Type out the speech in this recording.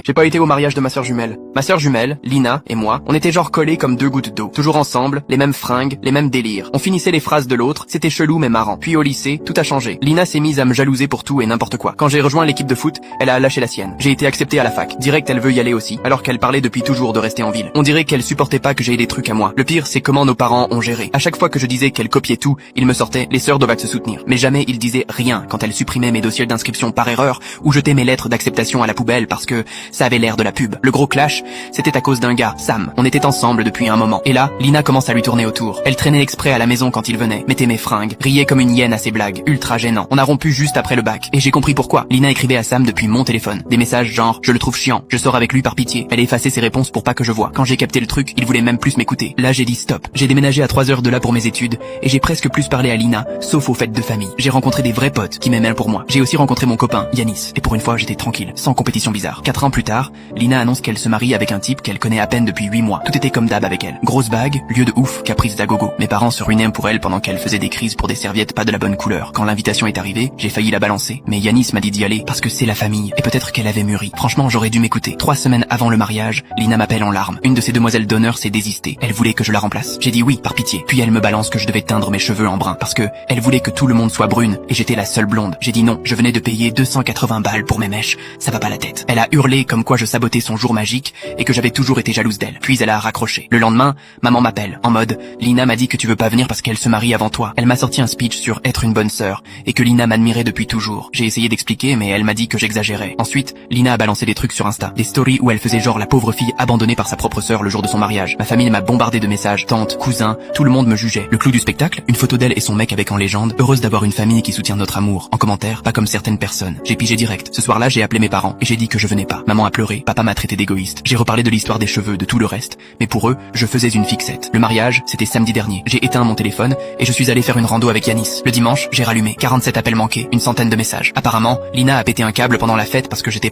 J'ai pas été au mariage de ma sœur jumelle. Ma sœur jumelle, Lina, et moi, on était genre collés comme deux gouttes d'eau. Toujours ensemble, les mêmes fringues, les mêmes délires. On finissait les phrases de l'autre, c'était chelou mais marrant. Puis au lycée, tout a changé. Lina s'est mise à me jalouser pour tout et n'importe quoi. Quand j'ai rejoint l'équipe de foot, elle a lâché la sienne. J'ai été accepté à la fac. Direct, elle veut y aller aussi, alors qu'elle parlait depuis toujours de rester en ville. On dirait qu'elle supportait pas que j'aie des trucs à moi. Le pire, c'est comment nos parents ont géré. À chaque fois que je disais qu'elle copiait tout, ils me sortaient, les sœurs doivent se soutenir. Mais jamais ils disaient rien quand elle supprimait mes dossiers d'inscription par erreur ou jetait mes lettres d'acceptation à la poubelle parce que ça avait l'air de la pub. Le gros clash, c'était à cause d'un gars, Sam. On était ensemble depuis un moment. Et là, Lina commence à lui tourner autour. Elle traînait exprès à la maison quand il venait, mettait mes fringues, riait comme une hyène à ses blagues, ultra gênant. On a rompu juste après le bac. Et j'ai compris pourquoi. Lina écrivait à Sam depuis mon téléphone. Des messages genre, je le trouve chiant, je sors avec lui par pitié. Elle effaçait ses réponses pour pas que je vois. Quand j'ai capté le truc, il voulait même plus m'écouter. Là, j'ai dit stop. J'ai déménagé à 3 heures de là pour mes études, et j'ai presque plus parlé à Lina, sauf aux fêtes de famille. J'ai rencontré des vrais potes qui m'aimaient pour moi. J'ai aussi rencontré mon copain, Yanis. Et pour une fois, j'étais tranquille, sans compétition bizarre. 4 ans plus tard, Lina annonce qu'elle se marie avec un type qu'elle connaît à peine depuis 8 mois. Tout était comme d'hab avec elle. Grosse bague, lieu de ouf, caprice d'Agogo. Mes parents se ruinaient pour elle pendant qu'elle faisait des crises pour des serviettes pas de la bonne couleur. Quand l'invitation est arrivée, j'ai failli la balancer. Mais Yanis m'a dit d'y aller parce que c'est la famille. Et peut-être qu'elle avait mûri. Franchement, j'aurais dû m'écouter. 3 semaines avant le mariage, Lina m'appelle en larmes. Une de ses demoiselles d'honneur s'est désistée. Elle voulait que je la remplace. J'ai dit oui, par pitié. Puis elle me balance que je devais teindre mes cheveux en brun parce que elle voulait que tout le monde soit brune et j'étais la seule blonde. J'ai dit non, je venais de payer 280 balles pour mes mèches. Ça va pas la tête. Elle a hurlé comme quoi je sabotais son jour magique et que j'avais toujours été jalouse d'elle. Puis elle a raccroché. Le lendemain, maman m'appelle, en mode « Lina m'a dit que tu veux pas venir parce qu'elle se marie avant toi ». Elle m'a sorti un speech sur être une bonne sœur et que Lina m'admirait depuis toujours. J'ai essayé d'expliquer mais elle m'a dit que j'exagérais. Ensuite, Lina a balancé des trucs sur Insta. Des stories où elle faisait genre la pauvre fille abandonnée par sa propre sœur le jour de son mariage. Ma famille m'a bombardé de messages, tante, cousin, tout le monde me jugeait. Le clou du spectacle, une photo d'elle et son mec avec en légende, heureuse d'avoir une famille qui soutient notre amour. En commentaire, pas comme certaines personnes. J'ai pigé direct. Ce soir-là, j'ai appelé mes parents et j'ai dit que je venais pas. Maman a pleuré, papa m'a traité d'égoïste. J'ai reparlé de l'histoire des cheveux, de tout le reste, mais pour eux, je faisais une fixette. Le mariage, c'était samedi dernier. J'ai éteint mon téléphone et je suis allé faire une rando avec Yanis. Le dimanche, j'ai rallumé 47 appels manqués, une centaine de messages. Apparemment, Lina a pété un câble pendant la fête parce que j'étais